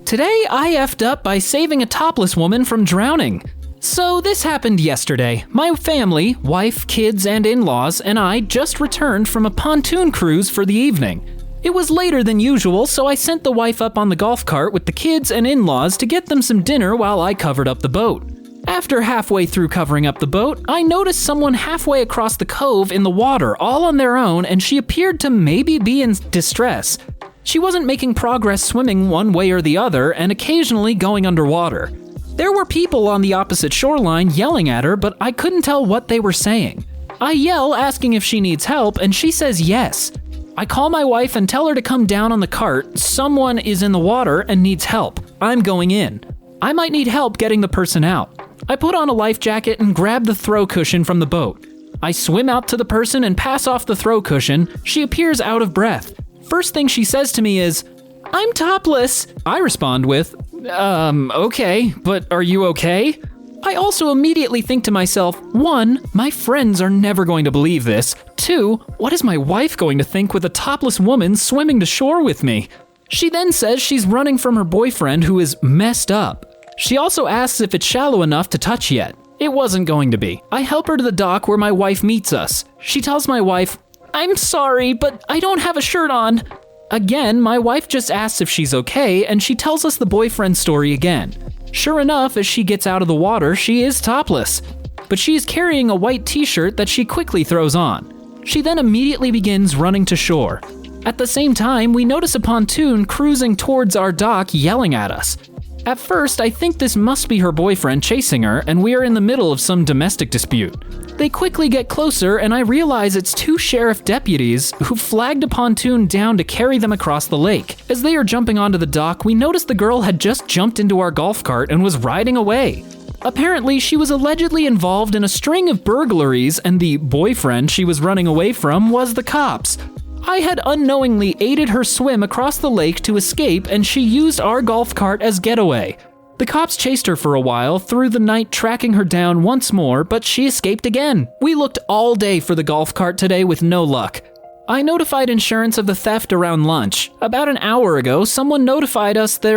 Today, I effed up by saving a topless woman from drowning. So this happened yesterday. My family, wife, kids, and in-laws, and I just returned from a pontoon cruise for the evening. It was later than usual, so I sent the wife up on the golf cart with the kids and in-laws to get them some dinner while I covered up the boat. After halfway through covering up the boat, I noticed someone halfway across the cove in the water all on their own, and she appeared to maybe be in distress. She wasn't making progress swimming one way or the other and occasionally going underwater. There were people on the opposite shoreline yelling at her, but I couldn't tell what they were saying. I yell asking if she needs help, and she says yes. I call my wife and tell her to come down on the cart. Someone is in the water and needs help. I'm going in. I might need help getting the person out. I put on a life jacket and grab the throw cushion from the boat. I swim out to the person and pass off the throw cushion. She appears out of breath. First thing she says to me is, "I'm topless." I respond with, okay, but are you okay? I also immediately think to myself, 1, my friends are never going to believe this. 2, what is my wife going to think with a topless woman swimming to shore with me? She then says she's running from her boyfriend who is messed up. She also asks if it's shallow enough to touch yet. It wasn't going to be. I help her to the dock where my wife meets us. She tells my wife, "I'm sorry, but I don't have a shirt on." Again, my wife just asks if she's okay, and she tells us the boyfriend story again. Sure enough, as she gets out of the water, she is topless. But she is carrying a white t-shirt that she quickly throws on. She then immediately begins running to shore. At the same time, we notice a pontoon cruising towards our dock yelling at us. At first, I think this must be her boyfriend chasing her, and we are in the middle of some domestic dispute. They quickly get closer, and I realize it's 2 sheriff deputies who flagged a pontoon down to carry them across the lake. As they are jumping onto the dock, we notice the girl had just jumped into our golf cart and was riding away. Apparently, she was allegedly involved in a string of burglaries, and the boyfriend she was running away from was the cops. I had unknowingly aided her swim across the lake to escape, and she used our golf cart as getaway. The cops chased her for a while, through the night tracking her down once more, but she escaped again. We looked all day for the golf cart today with no luck. I notified insurance of the theft around lunch. About an hour ago, someone notified us through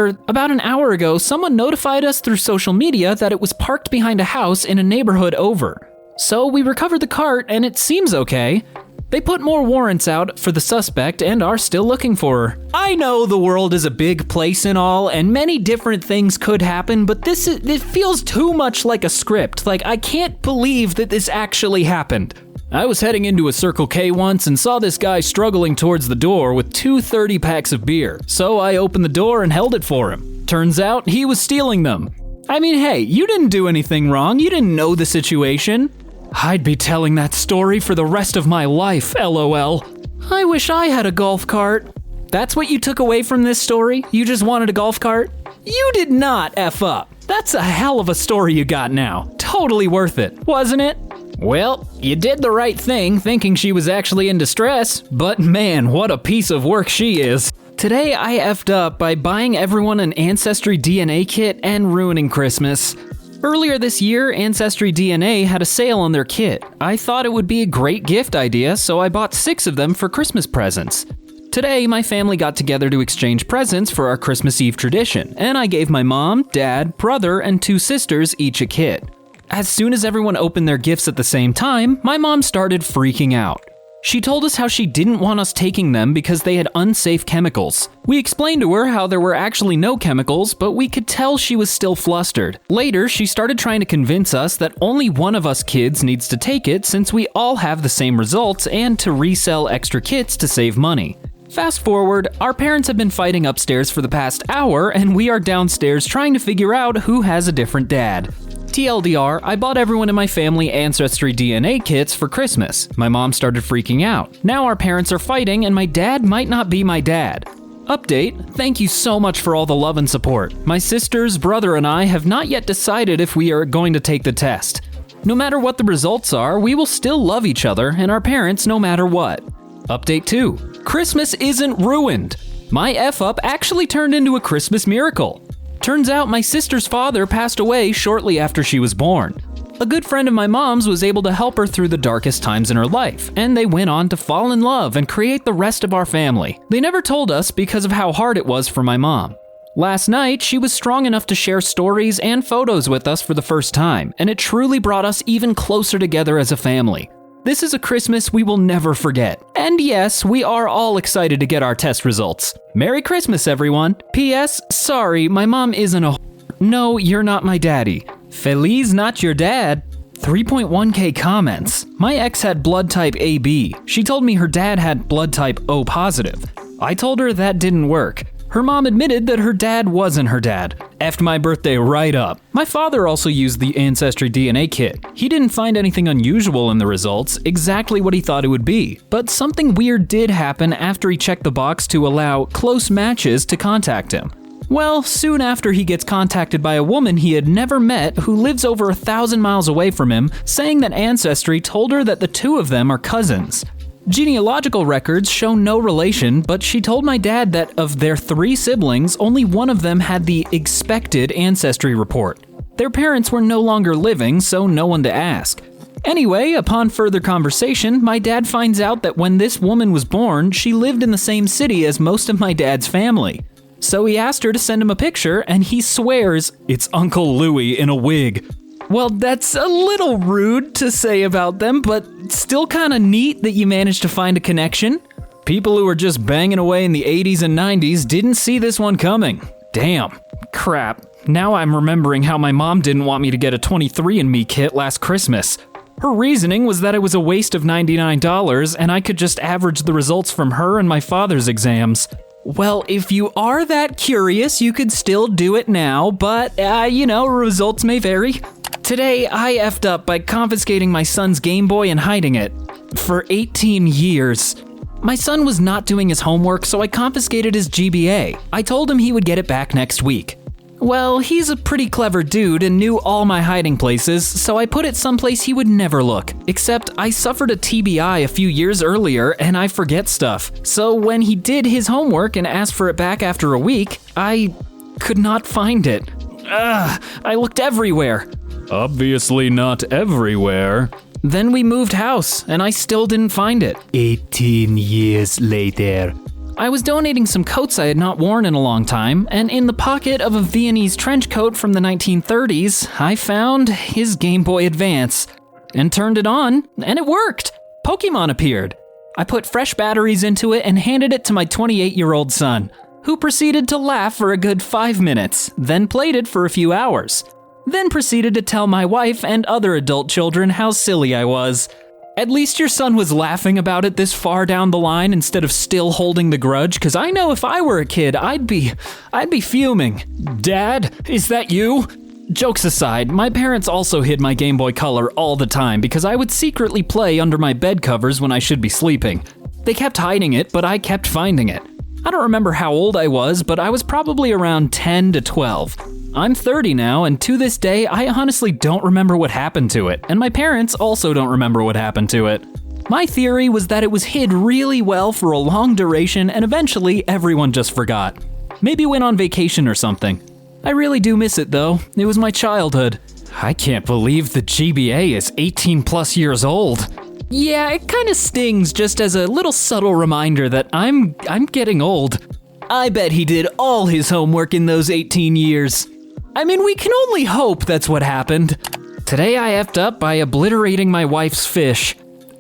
social media that it was parked behind a house in a neighborhood over. So we recovered the cart, and it seems okay. They put more warrants out for the suspect and are still looking for her. I know the world is a big place and all, and many different things could happen, but it feels too much like a script. Like, I can't believe that this actually happened. I was heading into a Circle K once and saw this guy struggling towards the door with 2 30-packs of beer, so I opened the door and held it for him. Turns out he was stealing them. I mean, hey, you didn't do anything wrong. You didn't know the situation. I'd be telling that story for the rest of my life, LOL. I wish I had a golf cart. That's what you took away from this story? You just wanted a golf cart? You did not F up. That's a hell of a story you got now. Totally worth it, wasn't it? Well, you did the right thing thinking she was actually in distress, but man, what a piece of work she is. Today I effed up by buying everyone an Ancestry DNA kit and ruining Christmas. Earlier this year, Ancestry DNA had a sale on their kit. I thought it would be a great gift idea, so I bought 6 of them for Christmas presents. Today, my family got together to exchange presents for our Christmas Eve tradition, and I gave my mom, dad, brother, and 2 sisters each a kit. As soon as everyone opened their gifts at the same time, my mom started freaking out. She told us how she didn't want us taking them because they had unsafe chemicals. We explained to her how there were actually no chemicals, but we could tell she was still flustered. Later, she started trying to convince us that only one of us kids needs to take it since we all have the same results and to resell extra kits to save money. Fast forward, our parents have been fighting upstairs for the past hour, and we are downstairs trying to figure out who has a different dad. TLDR, I bought everyone in my family Ancestry DNA kits for Christmas. My mom started freaking out. Now our parents are fighting and my dad might not be my dad. Update, thank you so much for all the love and support. My sisters, brother, and I have not yet decided if we are going to take the test. No matter what the results are, we will still love each other and our parents no matter what. Update 2, Christmas isn't ruined. My F-up actually turned into a Christmas miracle. Turns out my sister's father passed away shortly after she was born. A good friend of my mom's was able to help her through the darkest times in her life, and they went on to fall in love and create the rest of our family. They never told us because of how hard it was for my mom. Last night, she was strong enough to share stories and photos with us for the first time, and it truly brought us even closer together as a family. This is a Christmas we will never forget. And yes, we are all excited to get our test results. Merry Christmas, everyone. P.S. Sorry, my mom isn't a No, you're not my daddy. Feliz not your dad. 3.1K comments. My ex had blood type AB. She told me her dad had blood type O positive. I told her that didn't work. Her mom admitted that her dad wasn't her dad. Effed my birthday right up. My father also used the Ancestry DNA kit. He didn't find anything unusual in the results, exactly what he thought it would be. But something weird did happen after he checked the box to allow close matches to contact him. Well, soon after he gets contacted by a woman he had never met who lives over 1,000 miles away from him, saying that Ancestry told her that the two of them are cousins. Genealogical records show no relation, but she told my dad that of their 3 siblings, only one of them had the expected ancestry report. Their parents were no longer living, so no one to ask. Anyway, upon further conversation, my dad finds out that when this woman was born, she lived in the same city as most of my dad's family. So he asked her to send him a picture, and he swears it's Uncle Louie in a wig. Well, that's a little rude to say about them, but still kind of neat that you managed to find a connection. People who were just banging away in the 80s and 90s didn't see this one coming. Damn. Crap. Now I'm remembering how my mom didn't want me to get a 23andMe kit last Christmas. Her reasoning was that it was a waste of $99 and I could just average the results from her and my father's exams. Well, if you are that curious, you could still do it now, but, results may vary. Today, I effed up by confiscating my son's Game Boy and hiding it. For 18 years. My son was not doing his homework, so I confiscated his GBA. I told him he would get it back next week. Well, he's a pretty clever dude and knew all my hiding places, so I put it someplace he would never look. Except I suffered a TBI a few years earlier and I forget stuff. So when he did his homework and asked for it back after a week, I could not find it. I looked everywhere. Obviously not everywhere. Then we moved house, and I still didn't find it. 18 years later. I was donating some coats I had not worn in a long time, and in the pocket of a Viennese trench coat from the 1930s, I found his Game Boy Advance, and turned it on, and it worked. Pokemon appeared. I put fresh batteries into it and handed it to my 28-year-old son, who proceeded to laugh for a good 5 minutes, then played it for a few hours. Then proceeded to tell my wife and other adult children how silly I was. At least your son was laughing about it this far down the line instead of still holding the grudge, because I know if I were a kid, I'd be fuming. Dad, is that you? Jokes aside, my parents also hid my Game Boy Color all the time because I would secretly play under my bed covers when I should be sleeping. They kept hiding it, but I kept finding it. I don't remember how old I was, but I was probably around 10 to 12. I'm 30 now, and to this day, I honestly don't remember what happened to it, and my parents also don't remember what happened to it. My theory was that it was hid really well for a long duration, and eventually everyone just forgot. Maybe went on vacation or something. I really do miss it though. It was my childhood. I can't believe the GBA is 18 plus years old. Yeah, it kinda stings just as a little subtle reminder that I'm getting old. I bet he did all his homework in those 18 years. I mean, we can only hope that's what happened. Today I effed up by obliterating my wife's fish.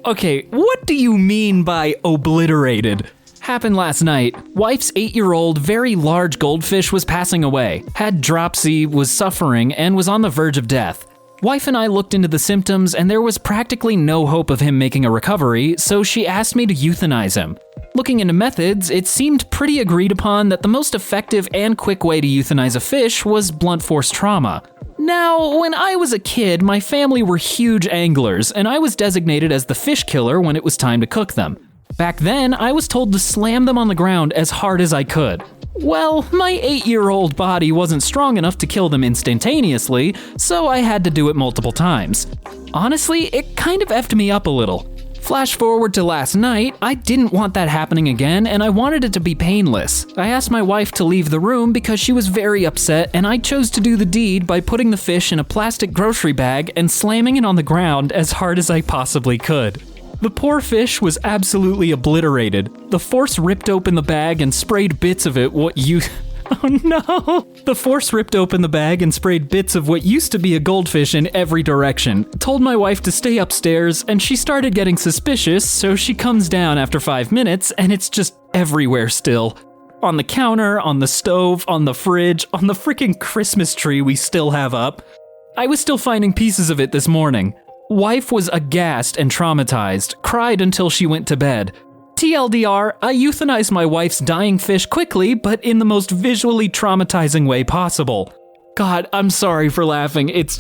Okay, what do you mean by obliterated? Happened last night. Wife's 8-year-old, very large goldfish was passing away, had dropsy, was suffering, and was on the verge of death. Wife and I looked into the symptoms and there was practically no hope of him making a recovery, so she asked me to euthanize him. Looking into methods, it seemed pretty agreed upon that the most effective and quick way to euthanize a fish was blunt force trauma. Now, when I was a kid, my family were huge anglers, and I was designated as the fish killer when it was time to cook them. Back then, I was told to slam them on the ground as hard as I could. Well, my 8-year-old body wasn't strong enough to kill them instantaneously, so I had to do it multiple times. Honestly, it kind of effed me up a little. Flash forward to last night, I didn't want that happening again and I wanted it to be painless. I asked my wife to leave the room because she was very upset and I chose to do the deed by putting the fish in a plastic grocery bag and slamming it on the ground as hard as I possibly could. The poor fish was absolutely obliterated. The force ripped open the bag and sprayed bits of it Oh no! The force ripped open the bag and sprayed bits of what used to be a goldfish in every direction. Told my wife to stay upstairs, and she started getting suspicious, so she comes down after 5 minutes, and it's just everywhere still. On the counter, on the stove, on the fridge, on the freaking Christmas tree we still have up. I was still finding pieces of it this morning. Wife was aghast and traumatized, cried until she went to bed. TLDR, I euthanized my wife's dying fish quickly, but in the most visually traumatizing way possible. God, I'm sorry for laughing. It's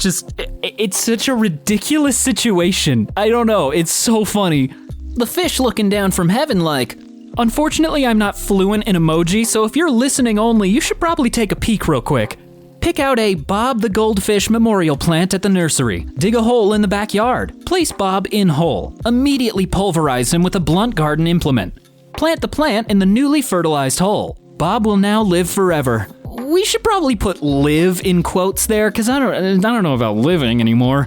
such a ridiculous situation. I don't know, it's so funny. The fish looking down from heaven like, unfortunately, I'm not fluent in emoji, so if you're listening only, you should probably take a peek real quick. Pick out a Bob the Goldfish memorial plant at the nursery. Dig a hole in the backyard. Place Bob in hole. Immediately pulverize him with a blunt garden implement. Plant the plant in the newly fertilized hole. Bob will now live forever. We should probably put live in quotes there, because I don't know about living anymore.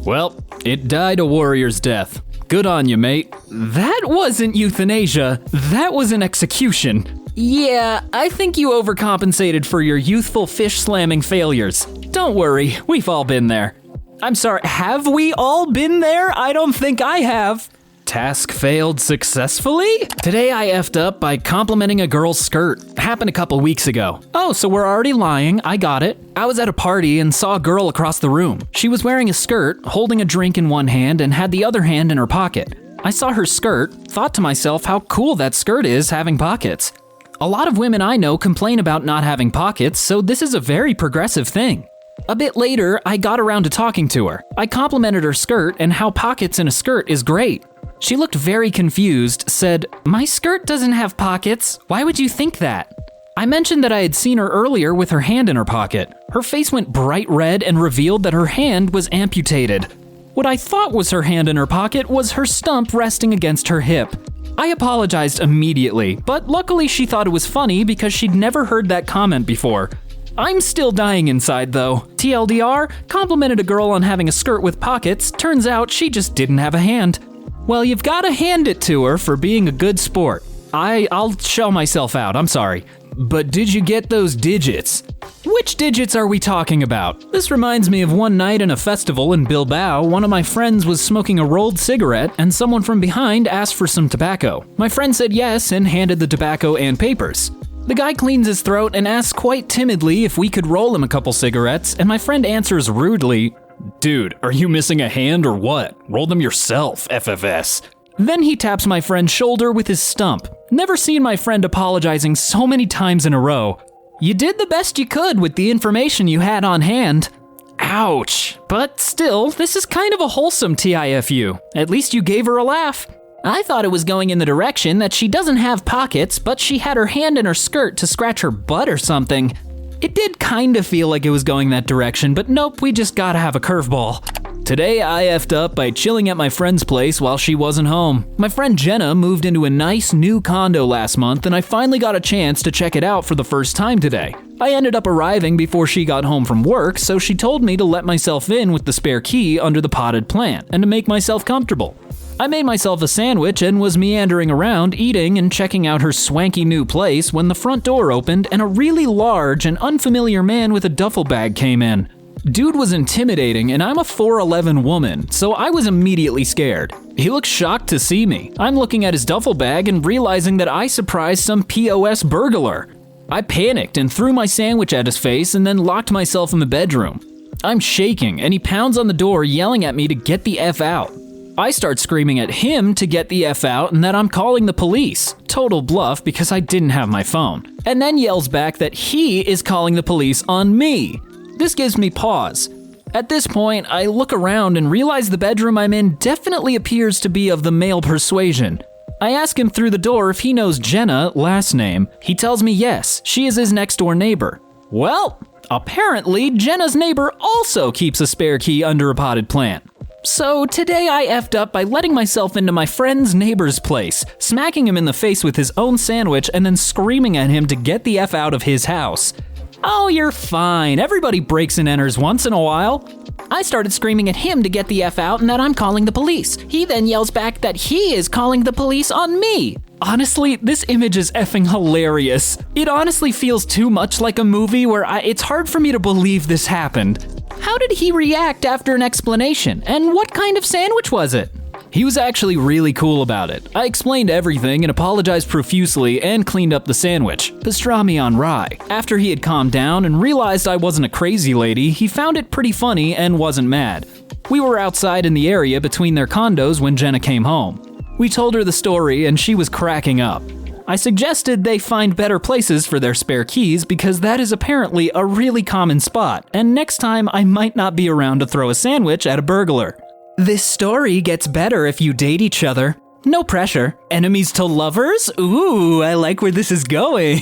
Well, it died a warrior's death. Good on you, mate. That wasn't euthanasia, that was an execution. Yeah, I think you overcompensated for your youthful fish-slamming failures. Don't worry, we've all been there. I'm sorry, have we all been there? I don't think I have. Task failed successfully? Today I effed up by complimenting a girl's skirt. Happened a couple weeks ago. Oh, so we're already lying, I got it. I was at a party and saw a girl across the room. She was wearing a skirt, holding a drink in one hand and had the other hand in her pocket. I saw her skirt, thought to myself how cool that skirt is having pockets. A lot of women I know complain about not having pockets, so this is a very progressive thing. A bit later, I got around to talking to her. I complimented her skirt and how pockets in a skirt is great. She looked very confused, said, "My skirt doesn't have pockets. Why would you think that?" I mentioned that I had seen her earlier with her hand in her pocket. Her face went bright red and revealed that her hand was amputated. What I thought was her hand in her pocket was her stump resting against her hip. I apologized immediately, but luckily she thought it was funny because she'd never heard that comment before. I'm still dying inside though. TLDR, complimented a girl on having a skirt with pockets, turns out she just didn't have a hand. Well, you've gotta hand it to her for being a good sport. I'll show myself out, I'm sorry. But did you get those digits? Which digits are we talking about? This reminds me of one night in a festival in Bilbao. One of my friends was smoking a rolled cigarette and someone from behind asked for some tobacco. My friend said yes and handed the tobacco and papers. The guy cleans his throat and asks quite timidly if we could roll him a couple cigarettes, and my friend answers rudely, "Dude, are you missing a hand or what? Roll them yourself, FFS." Then he taps my friend's shoulder with his stump. Never seen my friend apologizing so many times in a row. You did the best you could with the information you had on hand. Ouch. But still, this is kind of a wholesome TIFU. At least you gave her a laugh. I thought it was going in the direction that she doesn't have pockets, but she had her hand in her skirt to scratch her butt or something. It did kind of feel like it was going that direction, but nope, we just gotta have a curveball. Today I effed up by chilling at my friend's place while she wasn't home. My friend Jenna moved into a nice new condo last month and I finally got a chance to check it out for the first time today. I ended up arriving before she got home from work, so she told me to let myself in with the spare key under the potted plant and to make myself comfortable. I made myself a sandwich and was meandering around eating and checking out her swanky new place when the front door opened and a really large and unfamiliar man with a duffel bag came in. Dude was intimidating and I'm a 4'11" woman, so I was immediately scared. He looked shocked to see me. I'm looking at his duffel bag and realizing that I surprised some POS burglar. I panicked and threw my sandwich at his face and then locked myself in the bedroom. I'm shaking and he pounds on the door yelling at me to get the F out. I start screaming at him to get the F out and that I'm calling the police. Total bluff because I didn't have my phone. And then yells back that he is calling the police on me. This gives me pause. At this point, I look around and realize the bedroom I'm in definitely appears to be of the male persuasion. I ask him through the door if he knows Jenna, last name. He tells me yes, she is his next door neighbor. Well, apparently Jenna's neighbor also keeps a spare key under a potted plant. So today I effed up by letting myself into my friend's neighbor's place, smacking him in the face with his own sandwich and then screaming at him to get the F out of his house. Oh, you're fine. Everybody breaks and enters once in a while. I started screaming at him to get the F out and that I'm calling the police. He then yells back that he is calling the police on me. Honestly, this image is effing hilarious. It honestly feels too much like a movie where it's hard for me to believe this happened. How did he react after an explanation, and what kind of sandwich was it? He was actually really cool about it. I explained everything and apologized profusely and cleaned up the sandwich, pastrami on rye. After he had calmed down and realized I wasn't a crazy lady, he found it pretty funny and wasn't mad. We were outside in the area between their condos when Jenna came home. We told her the story and she was cracking up. I suggested they find better places for their spare keys because that is apparently a really common spot, and next time I might not be around to throw a sandwich at a burglar. This story gets better if you date each other. No pressure. Enemies to lovers? Ooh, I like where this is going.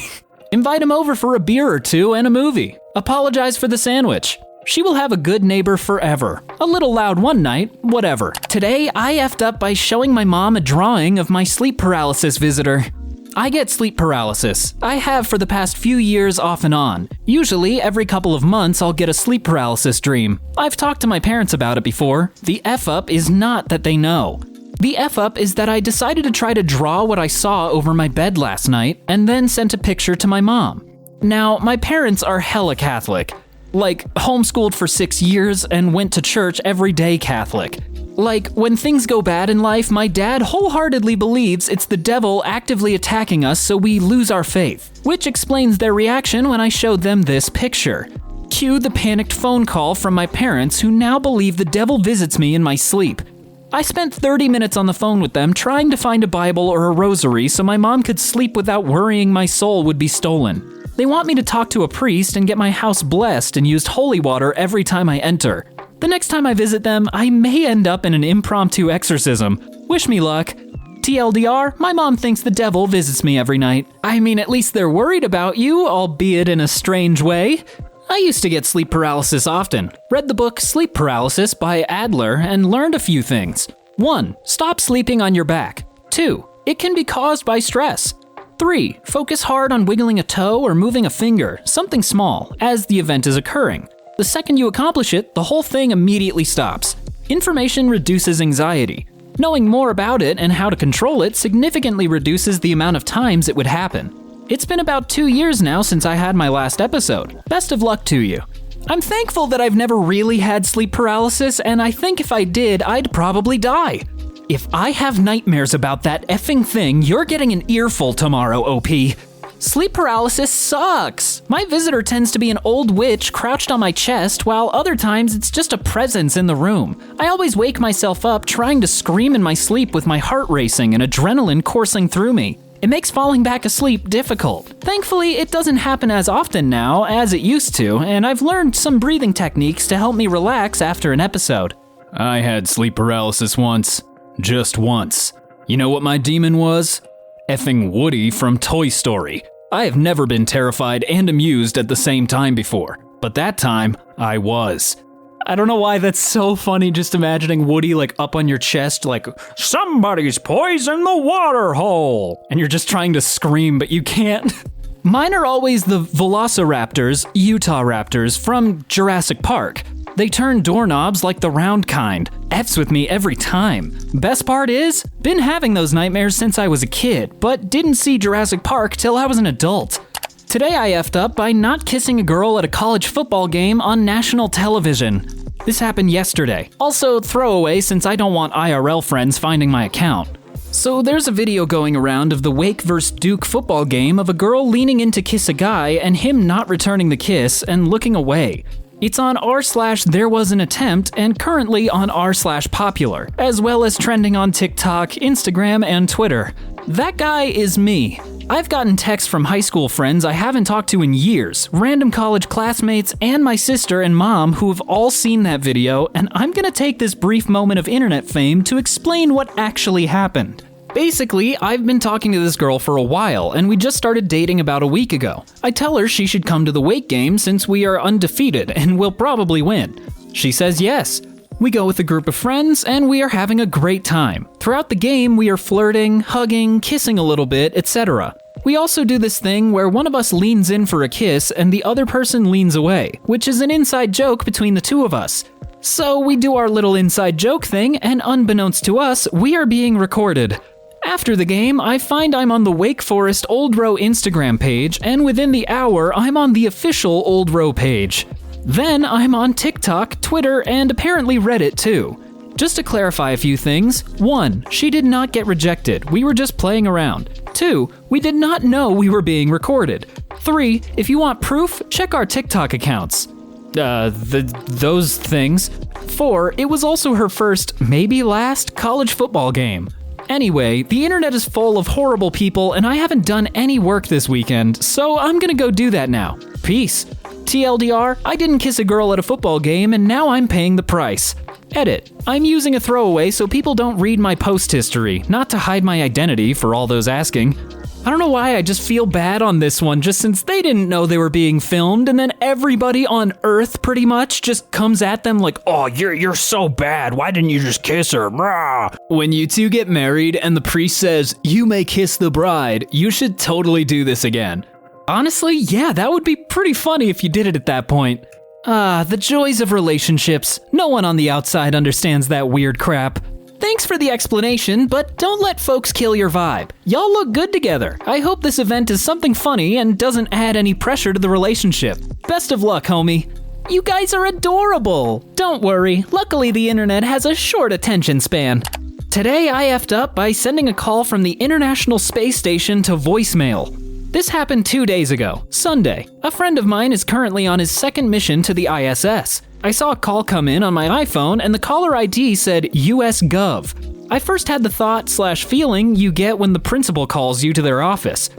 Invite him over for a beer or two and a movie. Apologize for the sandwich. She will have a good neighbor forever. A little loud one night, whatever. Today, I effed up by showing my mom a drawing of my sleep paralysis visitor. I get sleep paralysis. I have for the past few years off and on. Usually, every couple of months, I'll get a sleep paralysis dream. I've talked to my parents about it before. The F-up is not that they know. The F-up is that I decided to try to draw what I saw over my bed last night and then sent a picture to my mom. Now, my parents are hella Catholic. Like, homeschooled for 6 years and went to church every day Catholic. Like, when things go bad in life, my dad wholeheartedly believes it's the devil actively attacking us so we lose our faith, which explains their reaction when I showed them this picture. Cue the panicked phone call from my parents who now believe the devil visits me in my sleep. I spent 30 minutes on the phone with them trying to find a Bible or a rosary so my mom could sleep without worrying my soul would be stolen. They want me to talk to a priest and get my house blessed and used holy water every time I enter. The next time I visit them, I may end up in an impromptu exorcism. Wish me luck. TLDR, my mom thinks the devil visits me every night. I mean, at least they're worried about you, albeit in a strange way. I used to get sleep paralysis often. Read the book Sleep Paralysis by Adler and learned a few things. 1. Stop sleeping on your back. 2. It can be caused by stress. 3. Focus hard on wiggling a toe or moving a finger, something small, as the event is occurring. The second you accomplish it, the whole thing immediately stops. Information reduces anxiety. Knowing more about it and how to control it significantly reduces the amount of times it would happen. It's been about 2 years now since I had my last episode. Best of luck to you. I'm thankful that I've never really had sleep paralysis, and I think if I did, I'd probably die. If I have nightmares about that effing thing, you're getting an earful tomorrow, OP. Sleep paralysis sucks. My visitor tends to be an old witch crouched on my chest, while other times it's just a presence in the room. I always wake myself up trying to scream in my sleep with my heart racing and adrenaline coursing through me. It makes falling back asleep difficult. Thankfully, it doesn't happen as often now as it used to, and I've learned some breathing techniques to help me relax after an episode. I had sleep paralysis once. Just once. You know what my demon was? Effing Woody from Toy Story. I have never been terrified and amused at the same time before, but that time, I was. I don't know why that's so funny, just imagining Woody like up on your chest like, somebody's poisoned the water hole, and you're just trying to scream, but you can't. Mine are always the Velociraptors, Utah Raptors from Jurassic Park. They turn doorknobs like the round kind. F's with me every time. Best part is, been having those nightmares since I was a kid, but didn't see Jurassic Park till I was an adult. Today I effed up by not kissing a girl at a college football game on national television. This happened yesterday. Also, throwaway since I don't want IRL friends finding my account. So there's a video going around of the Wake vs. Duke football game of a girl leaning in to kiss a guy and him not returning the kiss and looking away. It's on r/therewasanattempt and currently on r/popular, as well as trending on TikTok, Instagram, and Twitter. That guy is me. I've gotten texts from high school friends I haven't talked to in years, random college classmates, and my sister and mom who have all seen that video, and I'm gonna take this brief moment of internet fame to explain what actually happened. Basically, I've been talking to this girl for a while, and we just started dating about a week ago. I tell her she should come to the Wake game since we are undefeated and will probably win. She says yes. We go with a group of friends, and we are having a great time. Throughout the game, we are flirting, hugging, kissing a little bit, etc. We also do this thing where one of us leans in for a kiss and the other person leans away, which is an inside joke between the two of us. So we do our little inside joke thing, and unbeknownst to us, we are being recorded. After the game, I find I'm on the Wake Forest Old Row Instagram page, and within the hour, I'm on the official Old Row page. Then I'm on TikTok, Twitter, and apparently Reddit too. Just to clarify a few things, 1. She did not get rejected, we were just playing around. 2. We did not know we were being recorded. 3. If you want proof, check our TikTok accounts. Those things. 4. It was also her first, maybe last, college football game. Anyway, the internet is full of horrible people and I haven't done any work this weekend, so I'm gonna go do that now. Peace. TLDR, I didn't kiss a girl at a football game and now I'm paying the price. Edit. I'm using a throwaway so people don't read my post history, not to hide my identity for all those asking. I don't know why I just feel bad on this one, just since they didn't know they were being filmed, and then everybody on Earth pretty much just comes at them like, oh, you're so bad, why didn't you just kiss her? Brah. When you two get married and the priest says, you may kiss the bride, you should totally do this again. Honestly, yeah, that would be pretty funny if you did it at that point. The joys of relationships. No one on the outside understands that weird crap. Thanks for the explanation, but don't let folks kill your vibe. Y'all look good together. I hope this event is something funny and doesn't add any pressure to the relationship. Best of luck, homie. You guys are adorable. Don't worry, luckily the internet has a short attention span. Today I effed up by sending a call from the International Space Station to voicemail. This happened 2 days ago, Sunday. A friend of mine is currently on his second mission to the ISS. I saw a call come in on my iPhone and the caller ID said US Gov. I first had the thought/feeling you get when the principal calls you to their office.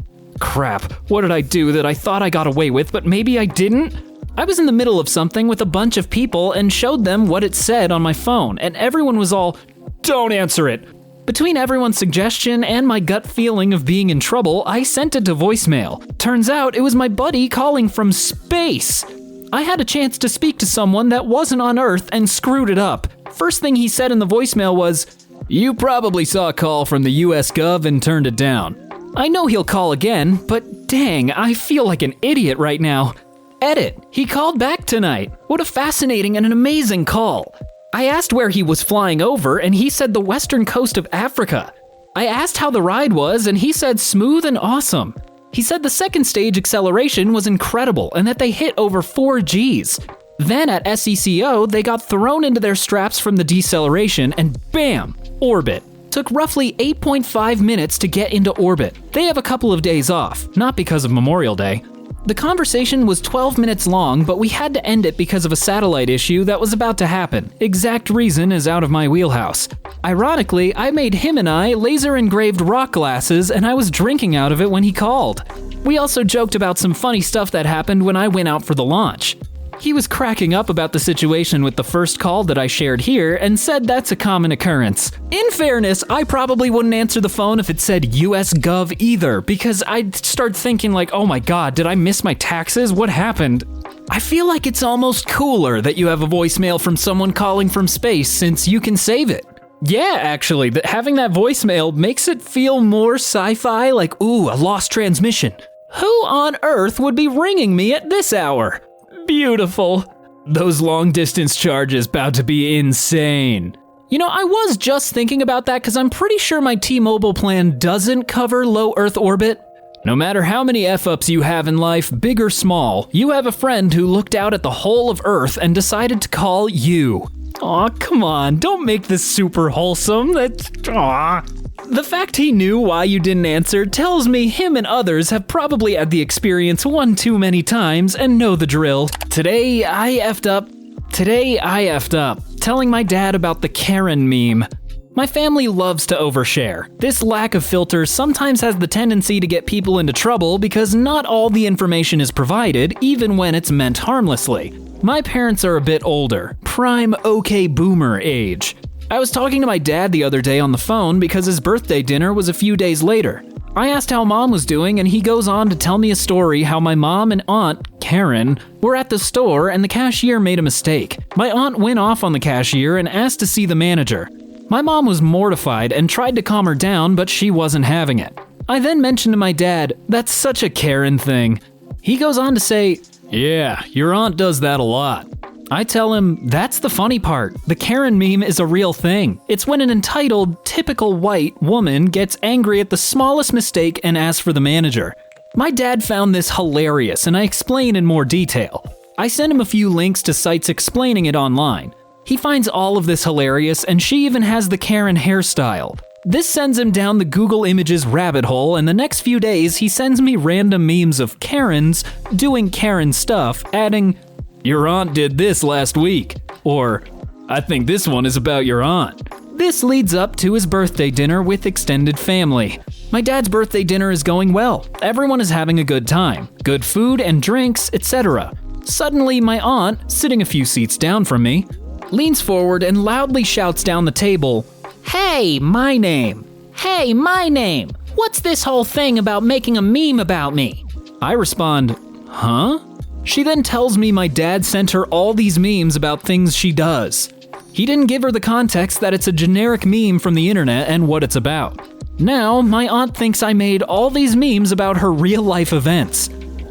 Crap, what did I do that I thought I got away with, but maybe I didn't? I was in the middle of something with a bunch of people and showed them what it said on my phone, and everyone was all, don't answer it. Between everyone's suggestion and my gut feeling of being in trouble, I sent it to voicemail. Turns out it was my buddy calling from space. I had a chance to speak to someone that wasn't on Earth and screwed it up. First thing he said in the voicemail was, you probably saw a call from the US Gov and turned it down. I know he'll call again, but dang, I feel like an idiot right now. Edit. He called back tonight. What a fascinating and an amazing call. I asked where he was flying over, and he said the western coast of Africa. I asked how the ride was, and he said smooth and awesome. He said the second stage acceleration was incredible and that they hit over 4 Gs. Then at SECO, they got thrown into their straps from the deceleration and bam, orbit. Took roughly 8.5 minutes to get into orbit. They have a couple of days off, not because of Memorial Day. The conversation was 12 minutes long, but we had to end it because of a satellite issue that was about to happen. Exact reason is out of my wheelhouse. Ironically, I made him and I laser-engraved rock glasses, and I was drinking out of it when he called. We also joked about some funny stuff that happened when I went out for the launch. He was cracking up about the situation with the first call that I shared here and said that's a common occurrence. In fairness, I probably wouldn't answer the phone if it said US Gov either, because I'd start thinking like, oh my god, did I miss my taxes? What happened? I feel like it's almost cooler that you have a voicemail from someone calling from space since you can save it. Yeah, actually, having that voicemail makes it feel more sci-fi, like, ooh, a lost transmission. Who on earth would be ringing me at this hour? Beautiful. Those long distance charges about to be insane. You know, I was just thinking about that because I'm pretty sure my T-Mobile plan doesn't cover low Earth orbit. No matter how many F-ups you have in life, big or small, you have a friend who looked out at the whole of Earth and decided to call you. Aw, come on, don't make this super wholesome. Aw. The fact he knew why you didn't answer tells me him and others have probably had the experience one too many times and know the drill. Today I effed up, telling my dad about the Karen meme. My family loves to overshare. This lack of filter sometimes has the tendency to get people into trouble because not all the information is provided, even when it's meant harmlessly. My parents are a bit older, prime okay boomer age. I was talking to my dad the other day on the phone because his birthday dinner was a few days later. I asked how mom was doing and he goes on to tell me a story how my mom and aunt, Karen, were at the store and the cashier made a mistake. My aunt went off on the cashier and asked to see the manager. My mom was mortified and tried to calm her down, but she wasn't having it. I then mentioned to my dad, that's such a Karen thing. He goes on to say, yeah, your aunt does that a lot. I tell him, that's the funny part. The Karen meme is a real thing. It's when an entitled, typical white woman gets angry at the smallest mistake and asks for the manager. My dad found this hilarious, and I explain in more detail. I send him a few links to sites explaining it online. He finds all of this hilarious, and she even has the Karen hairstyle. This sends him down the Google Images rabbit hole, and the next few days he sends me random memes of Karens doing Karen stuff, adding, "Your aunt did this last week," or "I think this one is about your aunt." This leads up to his birthday dinner with extended family. My dad's birthday dinner is going well. Everyone is having a good time. Good food and drinks, etc. Suddenly, my aunt, sitting a few seats down from me, leans forward and loudly shouts down the table, "Hey, my name! Hey, my name! What's this whole thing about making a meme about me?" I respond, "Huh?" She then tells me my dad sent her all these memes about things she does. He didn't give her the context that it's a generic meme from the internet and what it's about. Now, my aunt thinks I made all these memes about her real-life events.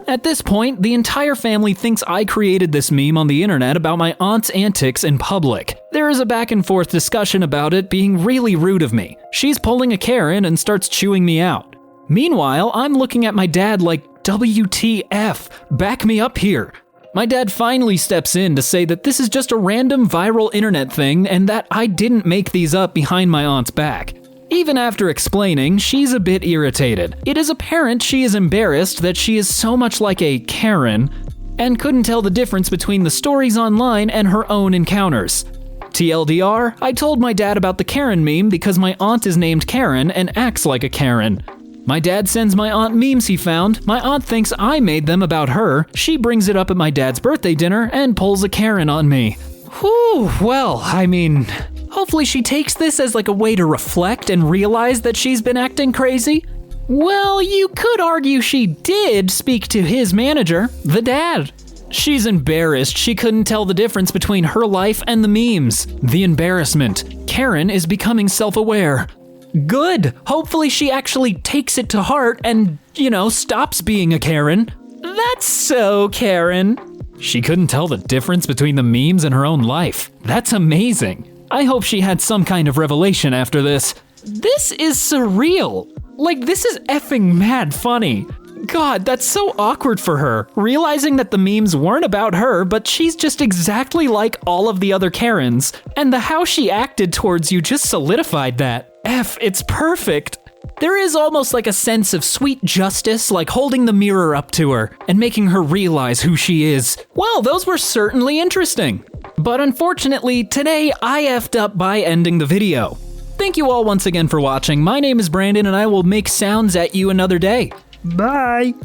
At this point, the entire family thinks I created this meme on the internet about my aunt's antics in public. There is a back-and-forth discussion about it being really rude of me. She's pulling a Karen and starts chewing me out. Meanwhile, I'm looking at my dad like, WTF, back me up here. My dad finally steps in to say that this is just a random viral internet thing and that I didn't make these up behind my aunt's back. Even after explaining, she's a bit irritated. It is apparent she is embarrassed that she is so much like a Karen and couldn't tell the difference between the stories online and her own encounters. TLDR, I told my dad about the Karen meme because my aunt is named Karen and acts like a Karen. My dad sends my aunt memes he found. My aunt thinks I made them about her. She brings it up at my dad's birthday dinner and pulls a Karen on me. Whew, well, I mean, hopefully she takes this as like a way to reflect and realize that she's been acting crazy. Well, you could argue she did speak to his manager, the dad. She's embarrassed she couldn't tell the difference between her life and the memes. The embarrassment. Karen is becoming self-aware. Good. Hopefully she actually takes it to heart and, stops being a Karen. That's so Karen. She couldn't tell the difference between the memes and her own life. That's amazing. I hope she had some kind of revelation after this. This is surreal. Like, this is effing mad funny. God, that's so awkward for her, realizing that the memes weren't about her, but she's just exactly like all of the other Karens, and the how she acted towards you just solidified that. It's perfect. There is almost like a sense of sweet justice, like holding the mirror up to her and making her realize who she is. Well, those were certainly interesting. But unfortunately, today I effed up by ending the video. Thank you all once again for watching. My name is Brandon, and I will make sounds at you another day. Bye!